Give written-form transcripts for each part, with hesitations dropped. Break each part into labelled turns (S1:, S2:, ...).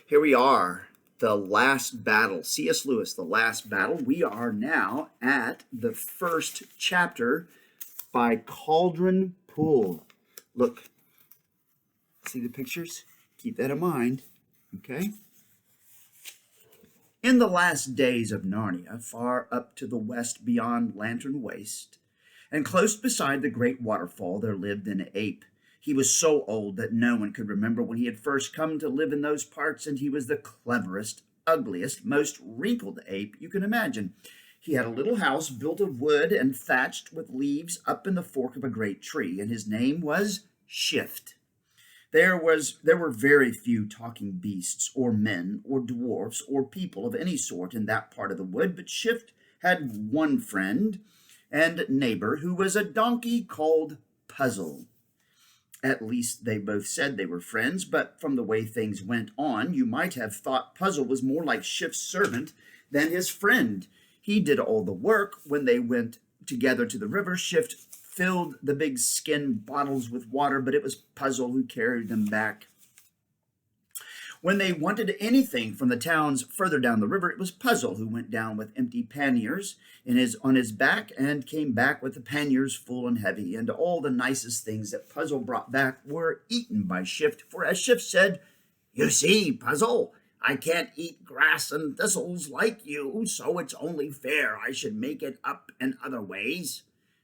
S1: Here we are, the last battle. C.S. Lewis, the last battle. We are now at the first chapter by Caldron Pool. Look, see the pictures? Keep that in mind, okay? In the last days of Narnia, far up to the west beyond Lantern Waste, and close beside the great waterfall, there lived an ape. He was so old that no one could remember when he had first come to live in those parts, and he was the cleverest, ugliest, most wrinkled ape you can imagine. He had a little house built of wood and thatched with leaves up in the fork of a great tree, and his name was Shift. There were very few talking beasts, or men, or dwarfs, or people of any sort in that part of the wood, but Shift had one friend and neighbor who was a donkey called Puzzle. At least they both said they were friends, but from the way things went on, you might have thought Puzzle was more like Shift's servant than his friend. He did all the work. When they went together to the river, Shift filled the big skin bottles with water, but it was Puzzle who carried them back. When they wanted anything from the towns further down the river, it was Puzzle who went down with empty panniers on his back and came back with the panniers full and heavy, and all the nicest things that Puzzle brought back were eaten by Shift, for as Shift said, "You see, Puzzle, I can't eat grass and thistles like you, so it's only fair I should make it up in other ways."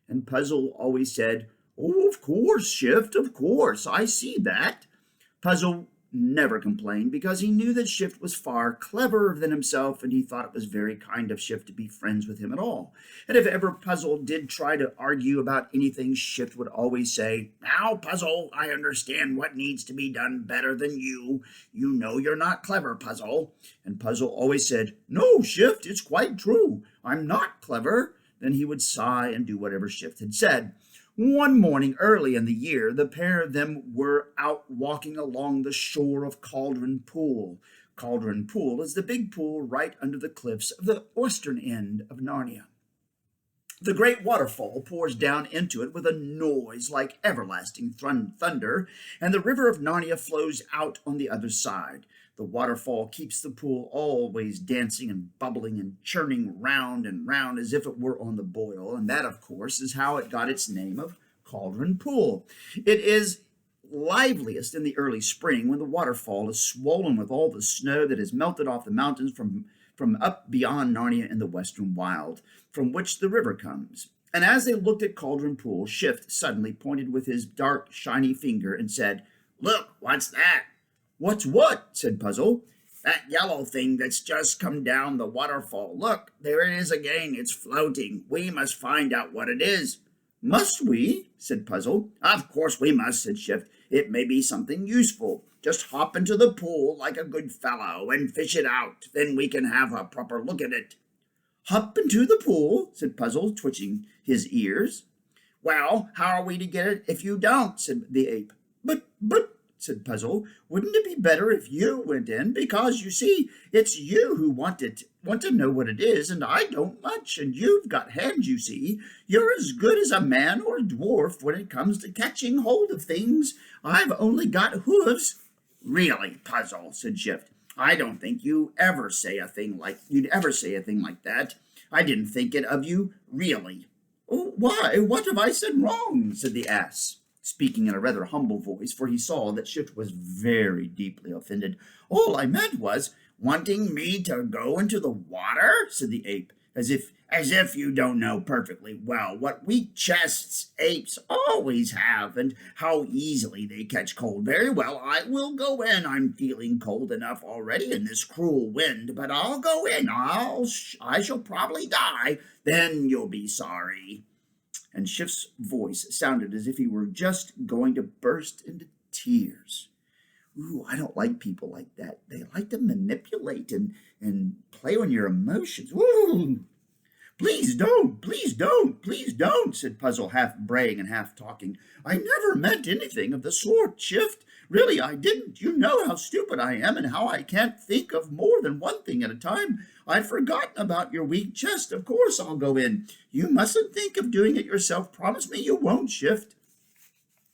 S1: And Puzzle always said, "Oh, of course, Shift, of course, I see that." Puzzle never complained because he knew that Shift was far cleverer than himself, and he thought it was very kind of Shift to be friends with him at all. And if ever Puzzle did try to argue about anything, Shift would always say, "Now, Puzzle, I understand what needs to be done better than you. You know you're not clever, Puzzle." And Puzzle always said, "No, Shift, it's quite true. I'm not clever." Then he would sigh and do whatever Shift had said. One morning early in the year, the pair of them were out walking along the shore of Caldron Pool. Caldron Pool is the big pool right under the cliffs of the western end of Narnia. The great waterfall pours down into it with a noise like everlasting thunder, and the river of Narnia flows out on the other side. The waterfall keeps the pool always dancing and bubbling and churning round and round as if it were on the boil, and that, of course, is how it got its name of Caldron Pool. It is liveliest in the early spring when the waterfall is swollen with all the snow that has melted off the mountains from up beyond Narnia in the western wild, from which the river comes. And as they looked at Caldron Pool, Shift suddenly pointed with his dark, shiny finger and said, "Look, what's that?" "What's what?" said Puzzle. "That yellow thing that's just come down the waterfall. Look, there it is again. It's floating. We must find out what it is." "Must we?" said Puzzle. "Of course we must," said Shift. "It may be something useful. Just hop into the pool like a good fellow and fish it out. Then we can have a proper look at it." "Hop into the pool?" said Puzzle, twitching his ears. "Well, how are we to get it if you don't?" said the ape. But, said Puzzle, "wouldn't it be better if you went in? Because, you see, it's you who want to know what it is, and I don't much, and you've got hands, you see. You're as good as a man or a dwarf when it comes to catching hold of things. I've only got hooves." "Really, Puzzle," said Shift, "I don't think you'd ever say a thing like that. I didn't think it of you, really." "Oh, why? What have I said wrong?" said the ass, speaking in a rather humble voice, for he saw that Shift was very deeply offended. "All I meant was—" "Wanting me to go into the water?" said the ape, as if you don't know perfectly well what weak chests apes always have, and how easily they catch cold. "Very well, I will go in. I'm feeling cold enough already in this cruel wind, but I'll go in. I shall probably die. Then you'll be sorry." And Shift's voice sounded as if he were just going to burst into tears. "Ooh, I don't like people like that. They like to manipulate and play on your emotions. Ooh." "Please don't, please don't, please don't," said Puzzle, half braying and half talking. "I never meant anything of the sort, Shift. Really, I didn't. You know how stupid I am and how I can't think of more than one thing at a time. I'd forgotten about your weak chest. Of course I'll go in. You mustn't think of doing it yourself. Promise me you won't, Shift."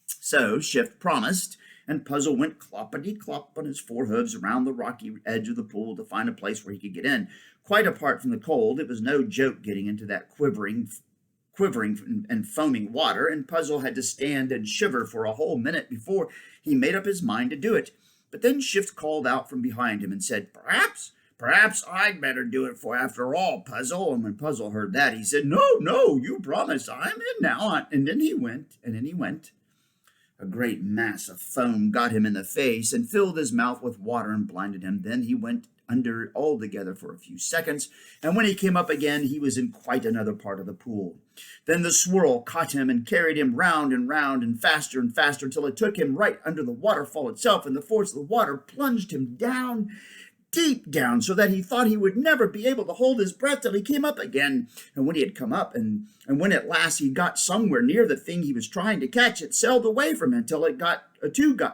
S1: So Shift promised, and Puzzle went cloppity-clop on his four hooves around the rocky edge of the pool to find a place where he could get in. Quite apart from the cold, it was no joke getting into that quivering and foaming water, and Puzzle had to stand and shiver for a whole minute before he made up his mind to do it. But then Shift called out from behind him and said, Perhaps I'd better do it for after all, Puzzle. And when Puzzle heard that, he said, No, you promised. I'm in now. And then he went. A great mass of foam got him in the face and filled his mouth with water and blinded him. Then he went under altogether for a few seconds, and when he came up again, he was in quite another part of the pool. Then the swirl caught him and carried him round and faster till it took him right under the waterfall itself, and the force of the water plunged him down, deep down, so that he thought he would never be able to hold his breath till he came up again. And when he had come up, and when at last he got somewhere near the thing he was trying to catch, it sailed away from him till it got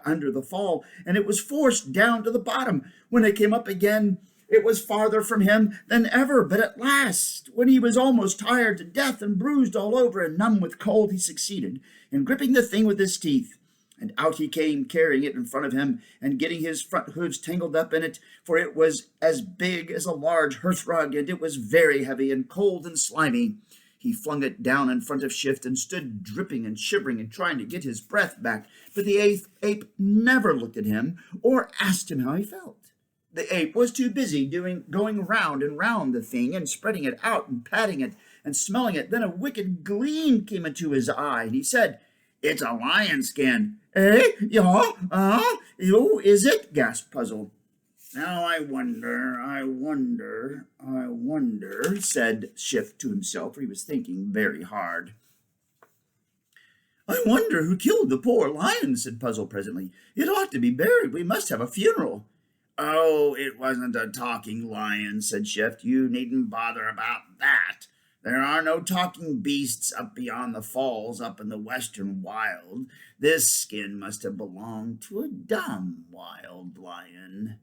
S1: under the fall, and it was forced down to the bottom. When it came up again, it was farther from him than ever, but at last, when he was almost tired to death and bruised all over and numb with cold, he succeeded in gripping the thing with his teeth. And out he came, carrying it in front of him and getting his front hooves tangled up in it, for it was as big as a large hearth rug, and it was very heavy and cold and slimy. He flung it down in front of Shift and stood dripping and shivering and trying to get his breath back, but the ape never looked at him or asked him how he felt. The ape was too busy going round and round the thing and spreading it out and patting it and smelling it. Then a wicked gleam came into his eye, and he said, It's a lion skin. Eh? Yeah? Is it? Gasped Puzzle. Now I wonder, said Shift to himself, for he was thinking very hard. I wonder who killed the poor lion, said Puzzle presently. It ought to be buried. We must have a funeral. Oh, it wasn't a talking lion, said Shift. You needn't bother about that. There are no talking beasts up beyond the falls up in the western wild. This skin must have belonged to a dumb wild lion.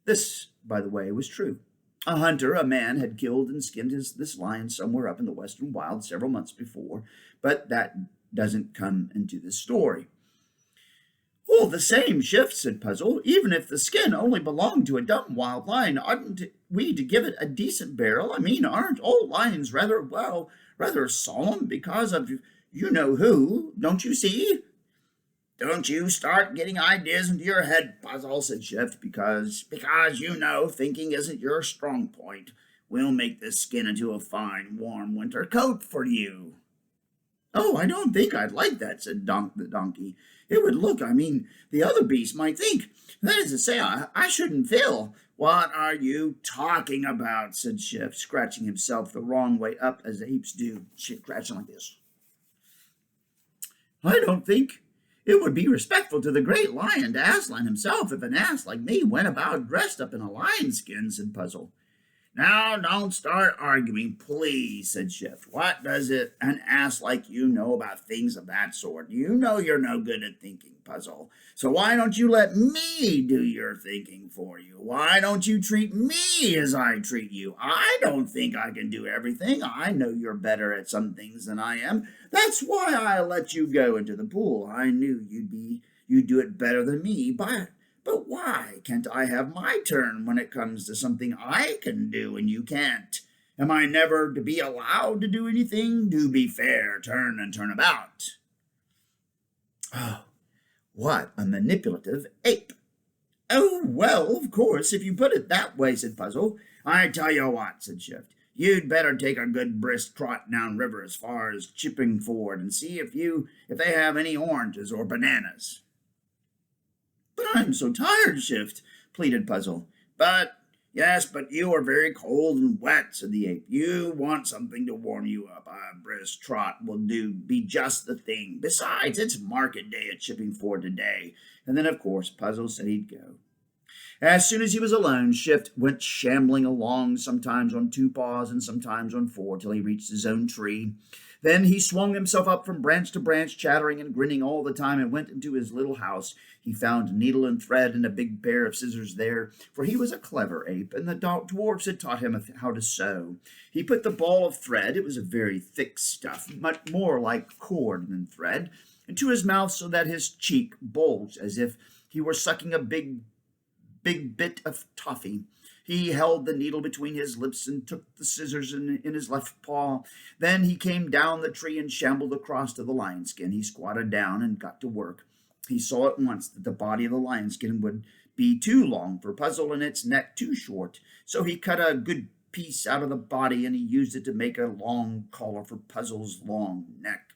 S1: This, by the way, was true. A man, had killed and skinned this lion somewhere up in the western wild several months before, but that doesn't come into this story. All the same, Shift, said Puzzle, even if the skin only belonged to a dumb wild lion, oughtn't we to give it a decent burial? I mean, aren't all lions rather solemn because of you-know-who, don't you see? Don't you start getting ideas into your head, Puzzle, said Shift, because thinking isn't your strong point. We'll make this skin into a fine, warm winter coat for you. Oh, I don't think I'd like that, said the donkey. It would look, the other beasts might think. That is to say, I shouldn't feel. What are you talking about, said Shift, scratching himself the wrong way up as the apes do, scratching like this. I don't think it would be respectful to the great lion to Aslan himself if an ass like me went about dressed up in a lion skin, said Puzzle. Now, don't start arguing, please, said Shift. What does an ass like you know about things of that sort? You know you're no good at thinking, Puzzle. So why don't you let me do your thinking for you? Why don't you treat me as I treat you? I don't think I can do everything. I know you're better at some things than I am. That's why I let you go into the pool. I knew you'd do it better than me, but why can't I have my turn when it comes to something I can do and you can't? Am I never to be allowed to do anything? Do be fair, turn and turn about. Oh, what a manipulative ape. Oh, well, of course, if you put it that way, said Puzzle. I tell you what, said Shift. You'd better take a good brisk trot down river as far as Chippingford and see if they have any oranges or bananas. But I'm so tired, Shift, pleaded Puzzle. But you are very cold and wet, said the ape. You want something to warm you up. A brisk trot will be just the thing. Besides, it's market day at Chippingford today. And then, of course, Puzzle said he'd go. As soon as he was alone, Shift went shambling along, sometimes on 2 paws and sometimes on 4, till he reached his own tree. Then he swung himself up from branch to branch, chattering and grinning all the time, and went into his little house. He found needle and thread and a big pair of scissors there, for he was a clever ape, and the dwarfs had taught him how to sew. He put the ball of thread, it was a very thick stuff, much more like cord than thread, into his mouth so that his cheek bulged as if he were sucking a big bit of toffee. He held the needle between his lips and took the scissors in his left paw. Then he came down the tree and shambled across to the lion skin. He squatted down and got to work. He saw at once that the body of the lion skin would be too long for Puzzle and its neck too short. So he cut a good piece out of the body and he used it to make a long collar for Puzzle's long neck.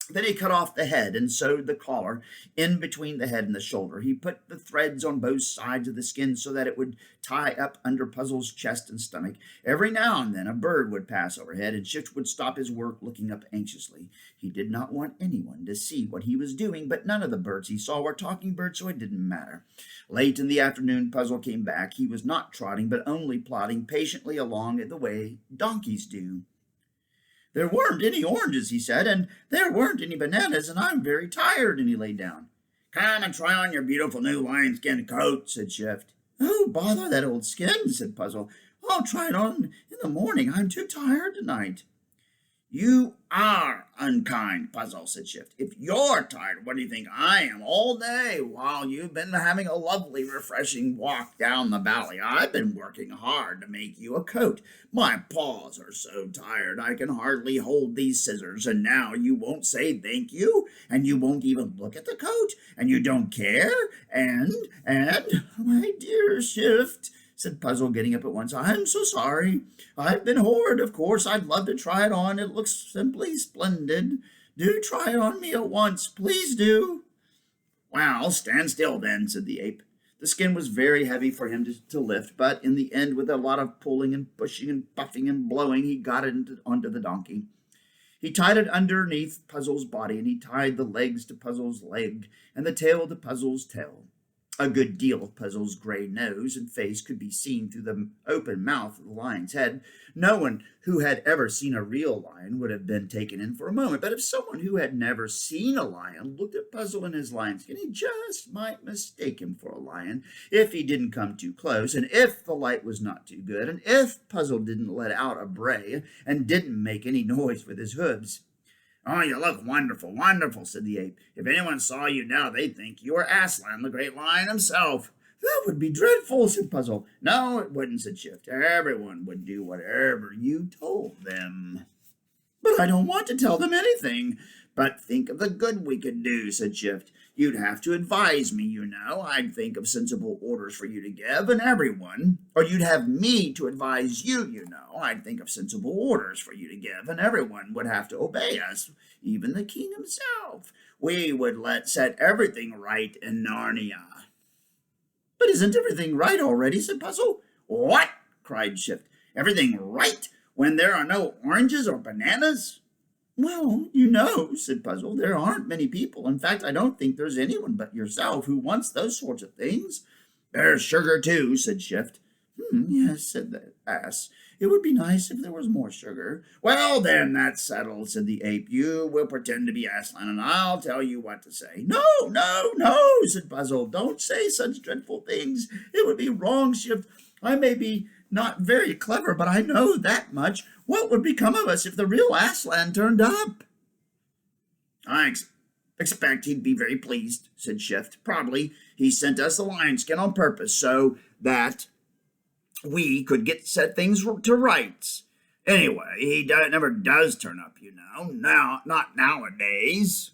S1: Then he cut off the head and sewed the collar in between the head and the shoulder. He put the threads on both sides of the skin so that it would tie up under Puzzle's chest and stomach. Every now and then a bird would pass overhead, and Shift would stop his work, looking up anxiously. He did not want anyone to see what he was doing, but none of the birds he saw were talking birds, so it didn't matter. Late in the afternoon, Puzzle came back. He was not trotting, but only plodding patiently along the way donkeys do. There weren't any oranges, he said, and there weren't any bananas, and I'm very tired, and he lay down. Come and try on your beautiful new lion-skin coat, said Shift. Oh, bother that old skin, said Puzzle. I'll try it on in the morning. I'm too tired tonight. You are unkind, Puzzle, said Shift. If you're tired, what do you think I am all day while you've been having a lovely, refreshing walk down the valley? I've been working hard to make you a coat. My paws are so tired I can hardly hold these scissors, and now you won't say thank you, and you won't even look at the coat, and you don't care, and, my dear Shift, said Puzzle, getting up at once. I'm so sorry. I've been horrid, of course. I'd love to try it on. It looks simply splendid. Do try it on me at once. Please do. Well, stand still then, said the ape. The skin was very heavy for him to lift, but in the end, with a lot of pulling and pushing and puffing and blowing, he got it onto the donkey. He tied it underneath Puzzle's body, and he tied the legs to Puzzle's leg and the tail to Puzzle's tail. A good deal of Puzzle's gray nose and face could be seen through the open mouth of the lion's head. No one who had ever seen a real lion would have been taken in for a moment, but if someone who had never seen a lion looked at Puzzle in his lion skin, he just might mistake him for a lion if he didn't come too close, and if the light was not too good, and if Puzzle didn't let out a bray and didn't make any noise with his hooves. Oh, you look wonderful, wonderful, said the ape. If anyone saw you now, they'd think you were Aslan, the great lion himself. That would be dreadful, said Puzzle. No, it wouldn't, said Shift. Everyone would do whatever you told them. But I don't want to tell them anything. But think of the good we could do, said Shift. You'd have to advise me, you know. I'd think of sensible orders for you to give, and everyone. Or you'd have me to advise you, you know. I'd think of sensible orders for you to give, and everyone would have to obey us, even the king himself. We would set everything right in Narnia. But isn't everything right already, said Puzzle. What? Cried Shift. Everything right when there are no oranges or bananas? Well, you know, said Puzzle, there aren't many people. In fact, I don't think there's anyone but yourself who wants those sorts of things. There's sugar, too, said Shift. Yes, said the ass. It would be nice if there was more sugar. Well, then, that's settled, said the ape. You will pretend to be Aslan, and I'll tell you what to say. No, said Puzzle. Don't say such dreadful things. It would be wrong, Shift. I may be not very clever, but I know that much. What would become of us if the real Aslan turned up? I expect he'd be very pleased, said Shift. Probably he sent us the lion skin on purpose so that we could set things to rights. Anyway, he never does turn up, you know. Not nowadays.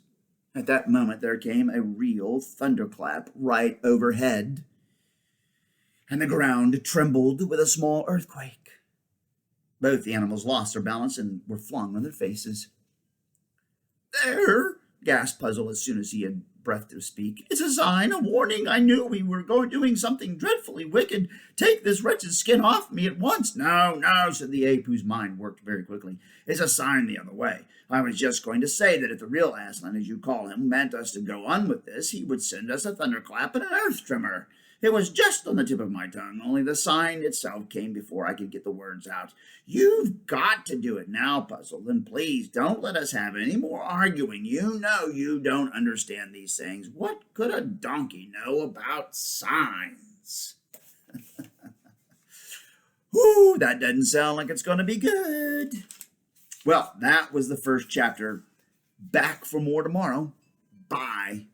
S1: At that moment there came a real thunderclap right overhead, and the ground trembled with a small earthquake. Both the animals lost their balance and were flung on their faces. There, gasped Puzzle as soon as he had breath to speak. It's a sign, a warning. I knew we were doing something dreadfully wicked. Take this wretched skin off me at once. No, said the ape, whose mind worked very quickly. It's a sign the other way. I was just going to say that if the real Aslan, as you call him, meant us to go on with this, he would send us a thunderclap and an earth tremor. It was just on the tip of my tongue, only the sign itself came before I could get the words out. You've got to do it now, Puzzle, and please don't let us have any more arguing. You know you don't understand these things. What could a donkey know about signs? Ooh, that doesn't sound like it's going to be good. Well, that was the first chapter. Back for more tomorrow. Bye.